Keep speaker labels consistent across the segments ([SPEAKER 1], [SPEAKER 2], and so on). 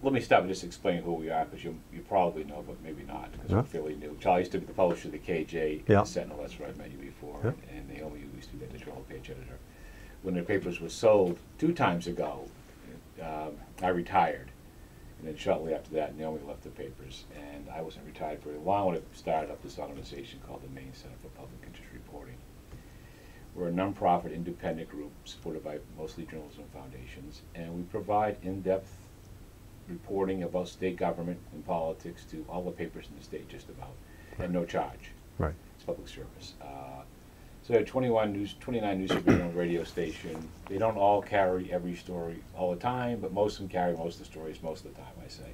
[SPEAKER 1] let me stop and just explain who we are, because you probably know, but maybe not, because we're fairly new. Charlie used to be the publisher of the KJ,
[SPEAKER 2] Yeah.
[SPEAKER 1] the Sentinel, that's where I met you before,
[SPEAKER 2] Yeah.
[SPEAKER 1] and Naomi used to be the editorial page editor. When the papers were sold 2 times ago, I retired. And then shortly after that, Naomi left the papers, and I wasn't retired very long when I started up this organization called the Maine Center for Public Interest Reporting. We're a nonprofit independent group supported by mostly journalism foundations, and we provide in-depth reporting about state government and politics to all the papers in the state, just about, at no charge.
[SPEAKER 2] Right.
[SPEAKER 1] It's public service. So there are 29 newspaper and radio station. They don't all carry every story all the time, but most of them carry most of the stories most of the time, I say.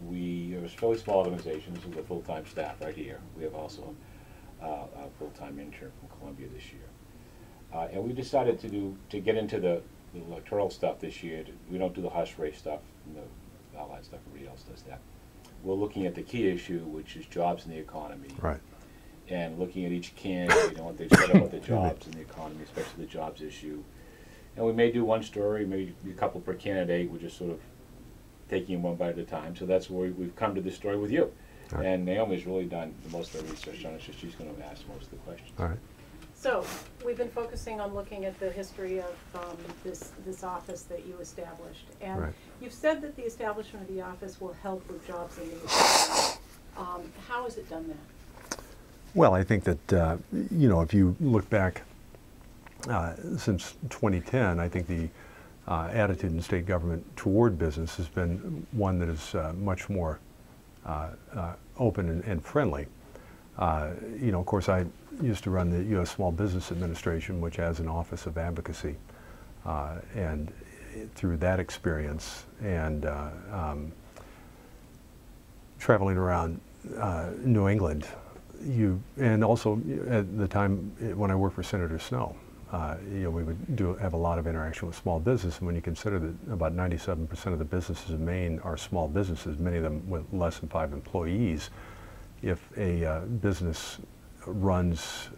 [SPEAKER 1] We are a fairly small organization. This is a full-time staff right here. We have also a full-time intern from Columbia this year. And we decided to get into the electoral stuff this year. We don't do the hush race stuff, all that stuff. Everybody else does that. We're looking at the key issue, which is jobs in the economy.
[SPEAKER 2] Right.
[SPEAKER 1] And looking at each candidate and what they've said about the jobs and the economy, especially the jobs issue. And we may do one story, maybe a couple per candidate. We're just sort of taking them one bite at a time. So that's where we've come to this story with you.
[SPEAKER 2] Right.
[SPEAKER 1] And Naomi's really done the most of the research on it, so she's going to ask most of the questions.
[SPEAKER 2] All right.
[SPEAKER 3] So we've been focusing on looking at the history of this office that you established. And
[SPEAKER 2] Right.
[SPEAKER 3] you've said that the establishment of the office will help with jobs in the economy. How has it done that?
[SPEAKER 2] Well, I think that, if you look back since 2010, I think the attitude in state government toward business has been one that is much more open and friendly. Of course, I used to run the U.S. Small Business Administration, which has an office of advocacy. And through that experience and traveling around New England, and also at the time when I worked for Senator Snow, we would have a lot of interaction with small business, and when you consider that about 97% of the businesses in Maine are small businesses, many of them with less than 5 employees, if a business runs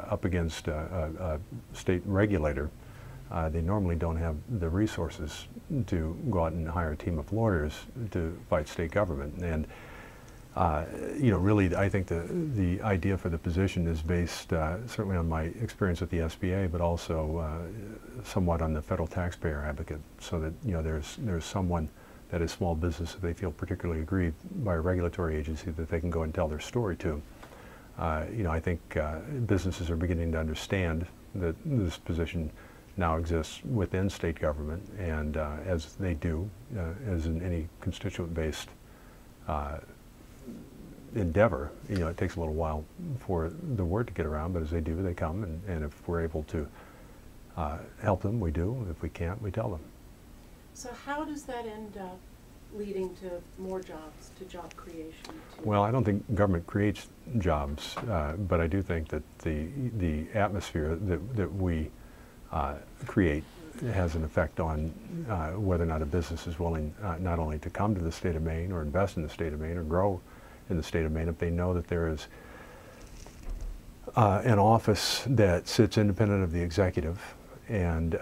[SPEAKER 2] up against a state regulator, they normally don't have the resources to go out and hire a team of lawyers to fight state government. And really, I think the idea for the position is based certainly on my experience with the SBA, but also somewhat on the federal taxpayer advocate, so that there's someone that is small business that they feel particularly aggrieved by a regulatory agency that they can go and tell their story to. I think businesses are beginning to understand that this position now exists within state government, and as they do, as in any constituent-based endeavor, it takes a little while for the word to get around, but as they do, they come, and if we're able to help them, we do. If we can't, we tell them.
[SPEAKER 3] So how does that end up leading to more jobs, to job creation?
[SPEAKER 2] Well, I don't think government creates jobs, but I do think that the atmosphere that we create has an effect on whether or not a business is willing not only to come to the state of Maine or invest in the state of Maine or grow in the state of Maine, if they know that there is an office that sits independent of the executive and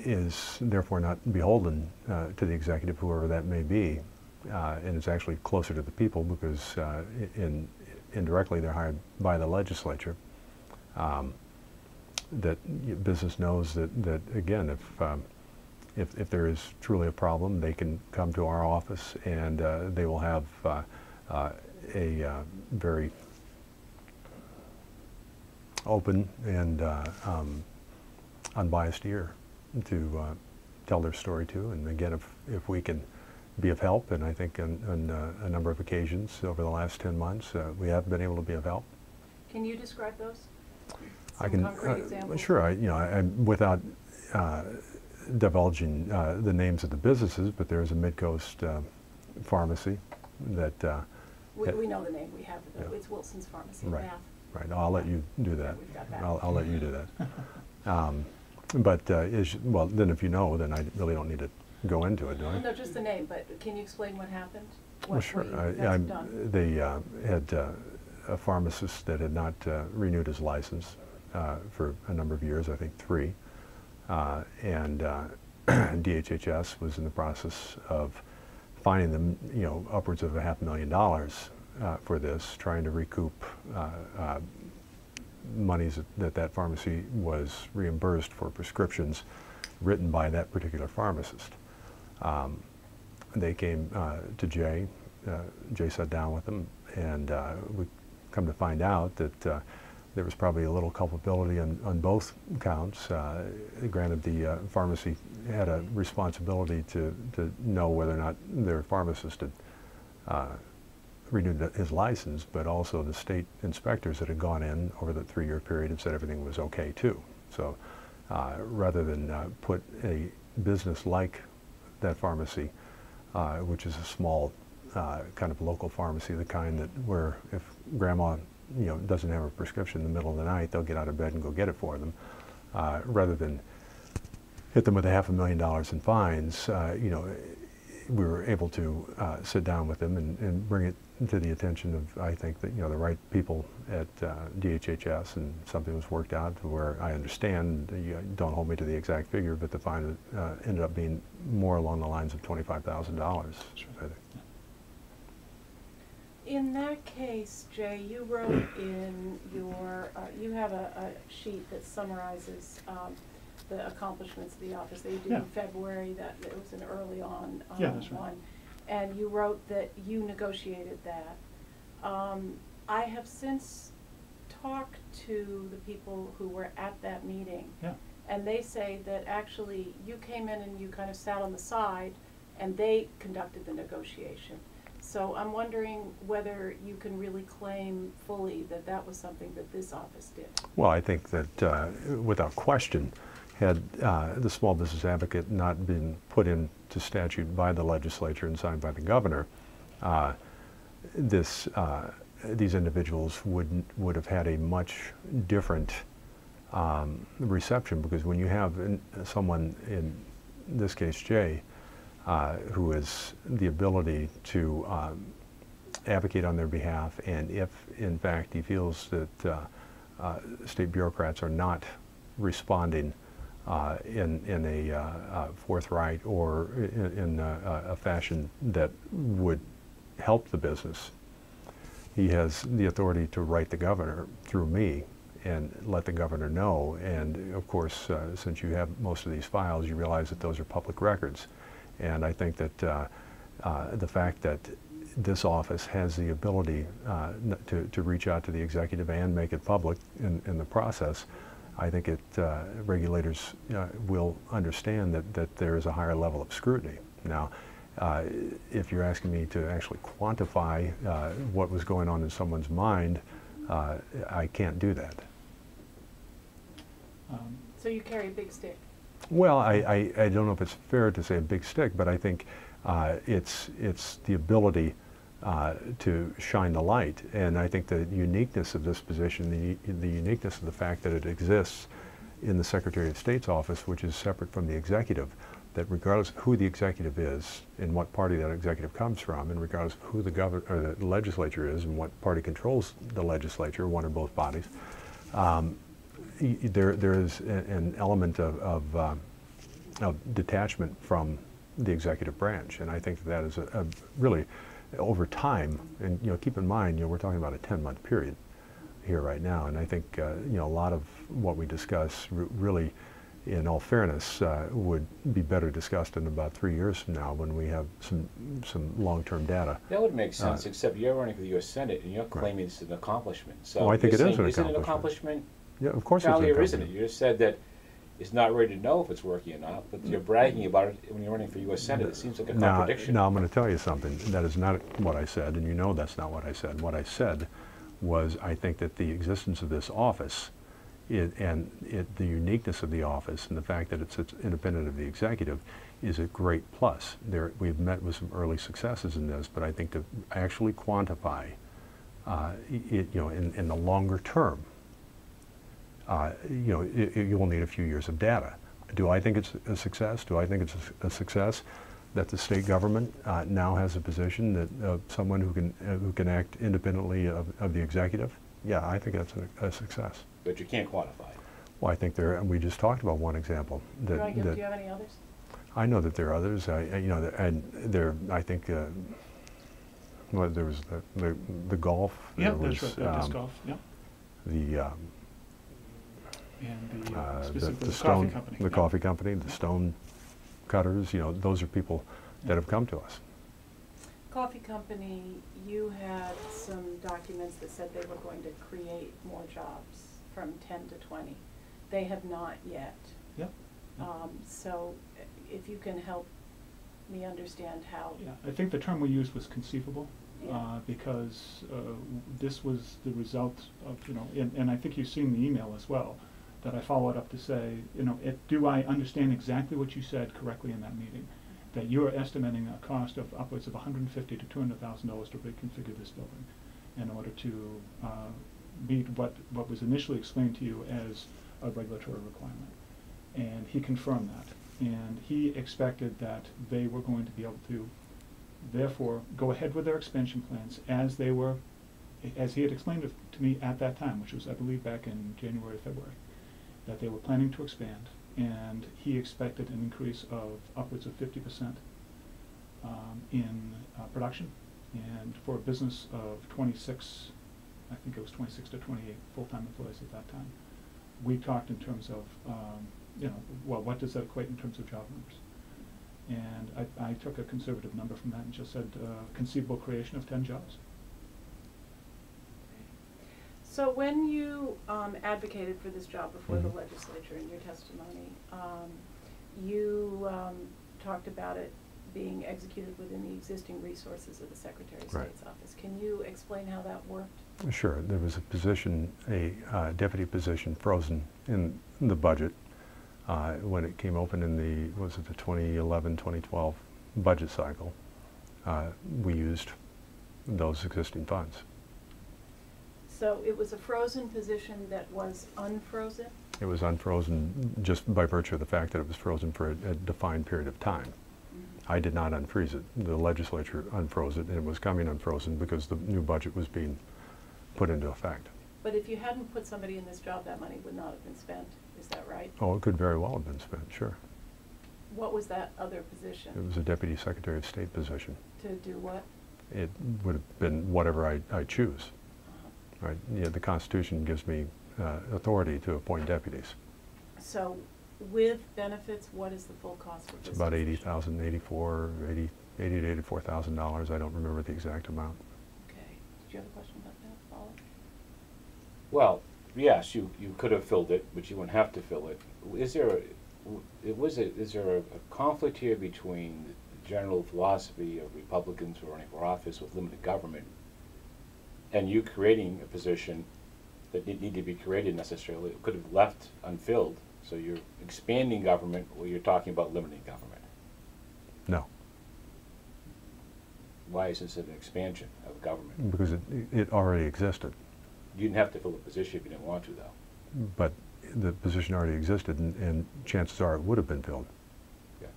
[SPEAKER 2] is therefore not beholden to the executive, whoever that may be, and is actually closer to the people because indirectly they're hired by the legislature. That business knows that again, if there is truly a problem, they can come to our office and they will have a very open and unbiased ear to tell their story to. And again, if we can be of help, and I think on a number of occasions over the last 10 months, we have been able to be of help.
[SPEAKER 3] Can you describe those?
[SPEAKER 2] I can,
[SPEAKER 3] concrete examples?
[SPEAKER 2] Sure. I without divulging the names of the businesses, but there is a Mid-Coast pharmacy that
[SPEAKER 3] we know the name. We have it.
[SPEAKER 2] Yeah.
[SPEAKER 3] It's Wilson's Pharmacy.
[SPEAKER 2] Right.
[SPEAKER 3] Bath.
[SPEAKER 2] Right. I'll let you do that.
[SPEAKER 3] Yeah, we've got that.
[SPEAKER 2] I'll let you do that. But well, then if you know, then I really don't need to go into it, do I?
[SPEAKER 3] Well, no, just the name. But can you explain what happened?
[SPEAKER 2] Well, sure. They had a pharmacist that had not renewed his license for a number of years, I think 3, and DHHS was in the process of finding them, upwards of $500,000 for this, trying to recoup monies that pharmacy was reimbursed for prescriptions written by that particular pharmacist. They came to Jay. Jay sat down with them, and we come to find out that there was probably a little culpability on both counts. Granted, the pharmacy had a responsibility to know whether or not their pharmacist had renewed his license, but also the state inspectors that had gone in over the 3-year period and said everything was okay too. So rather than put a business like that pharmacy, which is a small kind of local pharmacy, the kind that where if grandma doesn't have a prescription in the middle of the night, they'll get out of bed and go get it for them, rather than hit them with $500,000 in fines. We were able to sit down with them and bring it to the attention of, I think, that the right people at DHHS, and something was worked out to where I understand, don't hold me to the exact figure, but the fine ended up being more along the lines of $25,000. I think.
[SPEAKER 3] In that case, Jay, you wrote in your, you have a sheet that summarizes the accomplishments of the office that you did in February, that it was an early on
[SPEAKER 4] that's right.
[SPEAKER 3] one. And you wrote that you negotiated that. I have since talked to the people who were at that meeting. And they say that actually you came in and you kind of sat on the side and they conducted the negotiation. So I'm wondering whether you can really claim fully that that was something that this office did.
[SPEAKER 2] Well, I think that without question, had the small business advocate not been put into statute by the legislature and signed by the governor, these individuals would have had a much different reception, because when you have someone, in this case Jay, who has the ability to advocate on their behalf, and if in fact he feels that state bureaucrats are not responding in a forthright or in a fashion that would help the business, he has the authority to write the governor through me and let the governor know. And of course, since you have most of these files, you realize that those are public records. And I think that the fact that this office has the ability to reach out to the executive and make it public in the process, I think regulators will understand that there is a higher level of scrutiny. Now, if you're asking me to actually quantify what was going on in someone's mind, I can't do that.
[SPEAKER 3] So you carry a big stick.
[SPEAKER 2] Well, I don't know if it's fair to say a big stick, but I think it's the ability to shine the light. And I think the uniqueness of this position, the uniqueness of the fact that it exists in the Secretary of State's office, which is separate from the executive, that regardless of who the executive is and what party that executive comes from, and regardless of who the governor or the legislature is and what party controls the legislature, one or both bodies, there is an element of detachment from the executive branch, and I think that is a really, over time, and keep in mind, we're talking about a 10-month period here right now, and I think a lot of what we discuss really, in all fairness, would be better discussed in about 3 years from now when we have some long-term data.
[SPEAKER 1] That would make sense, except you're running for the U.S. Senate and you're claiming it's an accomplishment. So
[SPEAKER 2] well, I think it is an accomplishment.
[SPEAKER 1] Is it an accomplishment?
[SPEAKER 2] Yeah, of course it's an accomplishment.
[SPEAKER 1] Or isn't it? You just said that it's not ready to know if it's working or not, but you're bragging about it when you're running for U.S. Senate. It seems like a contradiction.
[SPEAKER 2] Now I'm going to tell you something. That is not what I said, and that's not what I said. What I said was I think that the existence of this office the uniqueness of the office and the fact that it's independent of the executive is a great plus. We've met with some early successes in this, but I think to actually quantify it, in the longer term, you will need a few years of data. Do I think it's a success? Do I think it's a success that the state government now has a position that someone who can act independently of the executive? Yeah, I think that's a success.
[SPEAKER 1] But you can't quantify it.
[SPEAKER 2] Well, I think we just talked about one example.
[SPEAKER 3] Do you have any others?
[SPEAKER 2] I know that there are others. You know, and there. I think. Well, there was the golf.
[SPEAKER 4] Yeah,
[SPEAKER 2] there
[SPEAKER 4] that's
[SPEAKER 2] was,
[SPEAKER 4] right. Disc golf. Yeah.
[SPEAKER 2] The
[SPEAKER 4] And specifically
[SPEAKER 2] the
[SPEAKER 4] the
[SPEAKER 2] stone,
[SPEAKER 4] coffee company.
[SPEAKER 2] the
[SPEAKER 4] yeah.
[SPEAKER 2] coffee company, the stone cutters. You know, those are people that have come to us.
[SPEAKER 3] Coffee company, you had some documents that said they were going to create more jobs from 10 to 20. They have not yet.
[SPEAKER 4] Yep.
[SPEAKER 3] So if you can help me understand how.
[SPEAKER 4] Yeah, I think the term we used was conceivable,
[SPEAKER 3] Yeah.
[SPEAKER 4] because this was the result of, you know, and I think you've seen the email as well, that I followed up to say, you know, do I understand exactly what you said correctly in that meeting? That you are estimating a cost of upwards of $150,000 to $200,000 to reconfigure this building in order to meet what was initially explained to you as a regulatory requirement. And he confirmed that. And he expected that they were going to be able to, therefore, go ahead with their expansion plans as they were, as he had explained it to me at that time, which was, I believe, back in January, February, that they were planning to expand. And he expected an increase of upwards of 50% in production. And for a business of 26, I think it was 26 to 28 full-time employees at that time, we talked in terms of, you know, well, what does that equate in terms of job numbers? And I took a conservative number from that and just said conceivable creation of 10 jobs.
[SPEAKER 3] So when you advocated for this job before
[SPEAKER 2] Mhm.
[SPEAKER 3] the legislature in your testimony, you talked about it being executed within the existing resources of the Secretary of
[SPEAKER 2] Right.
[SPEAKER 3] State's office. Can you explain how that worked?
[SPEAKER 2] Sure. There was a position, a deputy position, frozen in the budget when it came open in the, was it the 2011-2012 budget cycle. We used those existing funds.
[SPEAKER 3] So it was a frozen position that was unfrozen?
[SPEAKER 2] It was unfrozen just by virtue of the fact that it was frozen for a defined period of time.
[SPEAKER 3] Mm-hmm.
[SPEAKER 2] I did not unfreeze it. The legislature unfroze it, and it was coming unfrozen because the new budget was being put into effect.
[SPEAKER 3] But if you hadn't put somebody in this job, that money would not have been spent. Is that right?
[SPEAKER 2] Oh, it could very well have been spent, sure.
[SPEAKER 3] What was that other position?
[SPEAKER 2] It was a Deputy Secretary of State position.
[SPEAKER 3] To do what?
[SPEAKER 2] It would have been whatever I choose,
[SPEAKER 3] Uh-huh.
[SPEAKER 2] right? Yeah, the Constitution gives me authority to appoint deputies.
[SPEAKER 3] So with benefits, what is the full cost of this?
[SPEAKER 2] It's about
[SPEAKER 3] position?
[SPEAKER 2] $80,000 to $84,000. I don't remember the exact amount.
[SPEAKER 3] Okay. Did you have a question about that, Paula?
[SPEAKER 1] Well, yes, you could have filled it, but you wouldn't have to fill it. Is there a conflict here between the general philosophy of Republicans who are running for office with limited government and you creating a position that didn't need to be created necessarily? It could have left unfilled. So you're expanding government or you're talking about limiting government.
[SPEAKER 2] No,
[SPEAKER 1] Why is this an expansion of government?
[SPEAKER 2] because it already existed.
[SPEAKER 1] You didn't have to fill the position if you didn't want to, though.
[SPEAKER 2] But the position already existed, and chances are it would have been filled.
[SPEAKER 1] Yeah.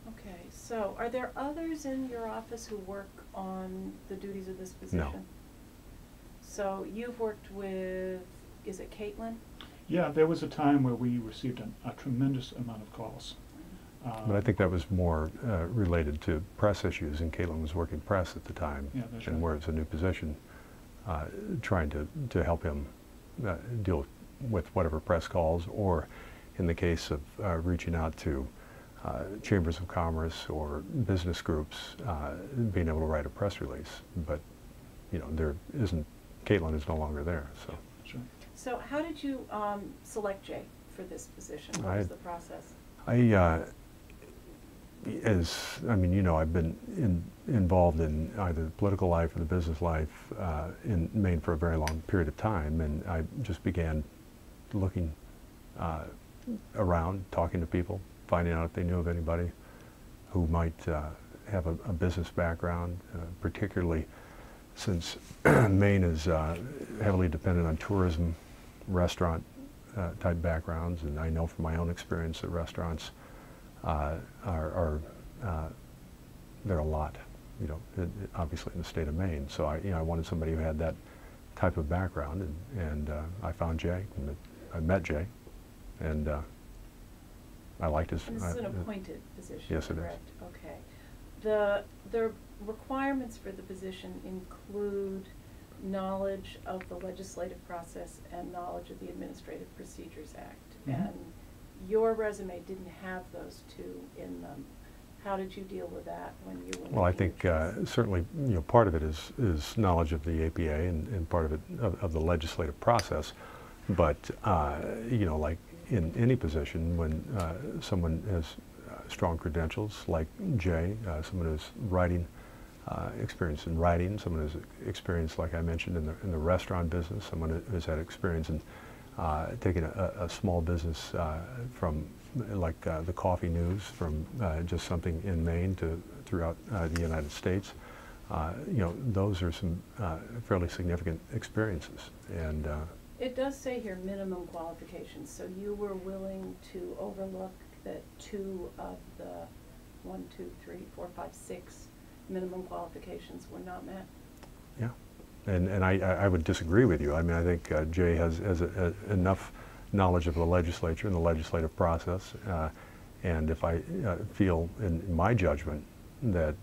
[SPEAKER 3] Okay, so are there others in your office who work on the duties of this position? So you've worked with, is it Caitlin?
[SPEAKER 4] Yeah, there was a time where we received a tremendous amount of calls.
[SPEAKER 2] But I think that was more related to press issues, and Caitlin was working press at the time.
[SPEAKER 4] Yeah, that's
[SPEAKER 2] and
[SPEAKER 4] right.
[SPEAKER 2] where it's a new position, trying to help him deal with whatever press calls, or in the case of reaching out to chambers of commerce or business groups, being able to write a press release. But, you know, Caitlin is no longer there, so.
[SPEAKER 4] That's right.
[SPEAKER 3] So how did you select Jay for this position? What was the process?
[SPEAKER 2] I mean, you know, I've been involved in either the political life or the business life in Maine for a very long period of time, and I just began looking around, talking to people, finding out if they knew of anybody who might have a business background, particularly since Maine is heavily dependent on tourism, restaurant type backgrounds, and I know from my own experience that restaurants there are a lot, you know, obviously in the state of Maine. So I wanted somebody who had that type of background, and I found Jay, and I met Jay, and I liked his.
[SPEAKER 3] And this is an appointed position,
[SPEAKER 2] yes, it is.
[SPEAKER 3] correct? Okay. The requirements for the position include knowledge of the legislative process and knowledge of the Administrative Procedures Act.
[SPEAKER 4] Mhm.
[SPEAKER 3] And your resume didn't have those two in them. How did you deal with that when you were?
[SPEAKER 2] Well, I
[SPEAKER 3] making
[SPEAKER 2] think
[SPEAKER 3] your choice?
[SPEAKER 2] certainly, part of it is knowledge of the APA and part of it of the legislative process. But like in any position, when someone has strong credentials like Jay, someone who's writing experience in writing, someone who's experience, like I mentioned, in the restaurant business, someone who's had experience in taking a small business from like the coffee news from just something in Maine to throughout the United States. Those are some fairly significant experiences. And
[SPEAKER 3] It does say here minimum qualifications, so you were willing to overlook that 2 of the 1, 2, 3, 4, 5, 6 minimum qualifications were not met?
[SPEAKER 2] yeah, and I would disagree with you. I mean, I think Jay has enough knowledge of the legislature and the legislative process, and if I feel in my judgment that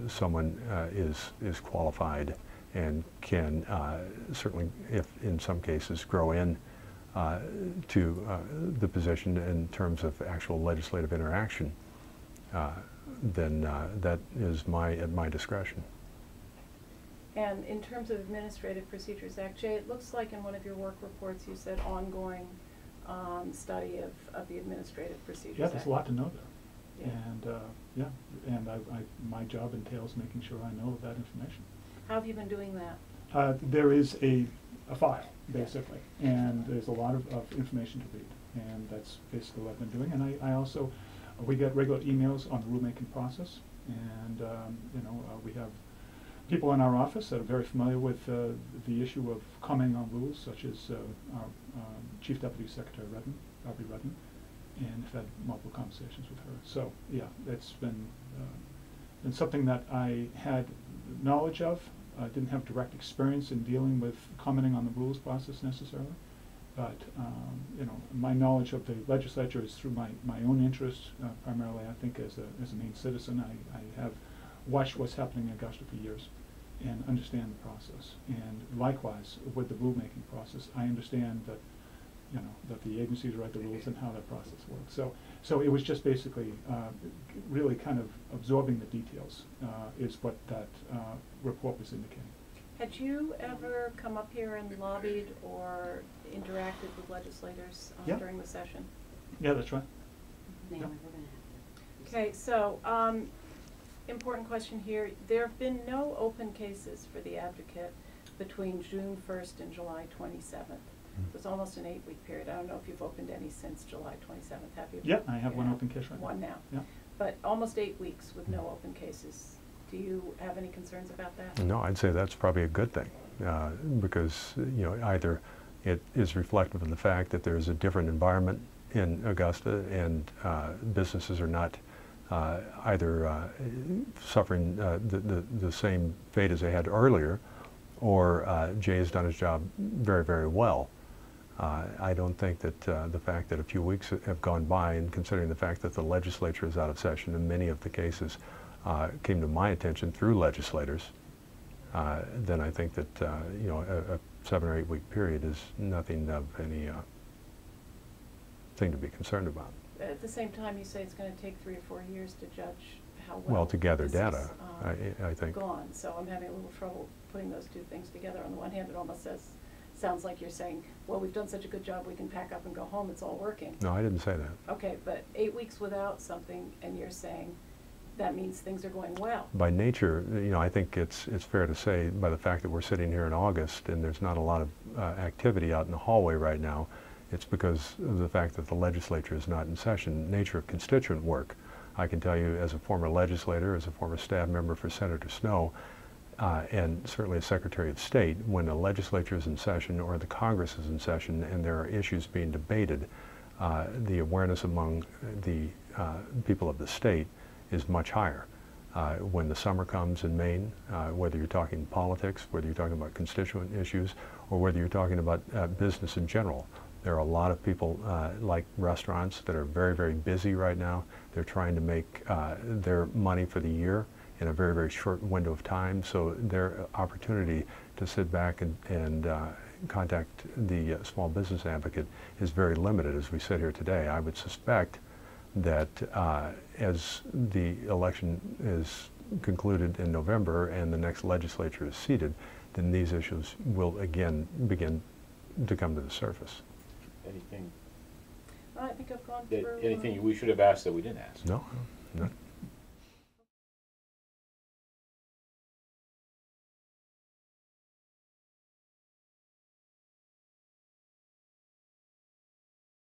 [SPEAKER 2] someone is qualified and can certainly, if in some cases, grow in to the position in terms of actual legislative interaction, then that is at my discretion.
[SPEAKER 3] And in terms of Administrative Procedures Act, Jay, it looks like in one of your work reports you said ongoing study of the Administrative Procedures
[SPEAKER 4] Yeah,
[SPEAKER 3] Act.
[SPEAKER 4] there's a lot to know there.
[SPEAKER 3] Yeah.
[SPEAKER 4] And my job entails making sure I know that information.
[SPEAKER 3] How have you been doing that?
[SPEAKER 4] There is a file, basically, and there's a lot of information to read, and that's basically what I've been doing. And I also, we get regular emails on the rulemaking process, and we have people in our office that are very familiar with the issue of commenting on rules, such as our Chief Deputy Secretary Barbie Redden, and I've had multiple conversations with her. So yeah, it's been something that I had knowledge of. I didn't have direct experience in dealing with commenting on the rules process necessarily, but my knowledge of the legislature is through my own interest, primarily. I think as a Maine citizen, I have watched what's happening in Augusta for years and understand the process. And likewise with the rulemaking process, I understand that that the agencies write the rules and how that process works. So it was just basically really kind of absorbing the details is what that report was indicating.
[SPEAKER 3] Had you ever come up here and lobbied or interacted with legislators
[SPEAKER 4] Yeah.
[SPEAKER 3] during the session?
[SPEAKER 4] Yeah, that's right.
[SPEAKER 5] Naomi,
[SPEAKER 4] Yep.
[SPEAKER 5] we're gonna have to.
[SPEAKER 3] Okay, so important question here. There have been no open cases for the advocate between June 1st and July 27th. It was almost an 8-week period. I don't know if you've opened any since July 27th, have you?
[SPEAKER 4] Yeah, I have one
[SPEAKER 3] Yeah.
[SPEAKER 4] open case right now.
[SPEAKER 3] One now.
[SPEAKER 4] Yeah.
[SPEAKER 3] But almost 8 weeks with no open cases. Do you have any concerns about that?
[SPEAKER 2] No, I'd say that's probably a good thing, because either it is reflective of the fact that there's a different environment in Augusta, and businesses are not either suffering the same fate as they had earlier, or Jay has done his job very, very well. I don't think that the fact that a few weeks have gone by, and considering the fact that the legislature is out of session and many of the cases came to my attention through legislators, then I think that a 7 or 8 week period is nothing of any thing to be concerned about.
[SPEAKER 3] At the same time, you say it's going to take 3 or 4 years to judge how well.
[SPEAKER 2] Well, to gather
[SPEAKER 3] this
[SPEAKER 2] data,
[SPEAKER 3] is,
[SPEAKER 2] I think.
[SPEAKER 3] gone. So I'm having a little trouble putting those two things together. On the one hand, it almost sounds like you're saying, well, we've done such a good job, we can pack up and go home, it's all working.
[SPEAKER 2] No, I didn't say that.
[SPEAKER 3] Okay, but 8 weeks without something, and you're saying that means things are going well.
[SPEAKER 2] By nature, I think it's fair to say, by the fact that we're sitting here in August and there's not a lot of activity out in the hallway right now, it's because of the fact that the legislature is not in session. Nature of constituent work. I can tell you, as a former legislator, as a former staff member for Senator Snow, and certainly as Secretary of State, when the legislature is in session or the Congress is in session and there are issues being debated, the awareness among the people of the state is much higher. When the summer comes in Maine, whether you're talking politics, whether you're talking about constituent issues, or whether you're talking about business in general, There are a lot of people, like restaurants, that are very, very busy right now. They're trying to make their money for the year in a very, very short window of time. So their opportunity to sit back and contact the small business advocate is very limited as we sit here today. I would suspect that as the election is concluded in November and the next legislature is seated, then these issues will again begin to come to the surface.
[SPEAKER 1] Anything,
[SPEAKER 3] I think I've gone through.
[SPEAKER 1] anything we should have asked that we didn't ask?
[SPEAKER 2] No, not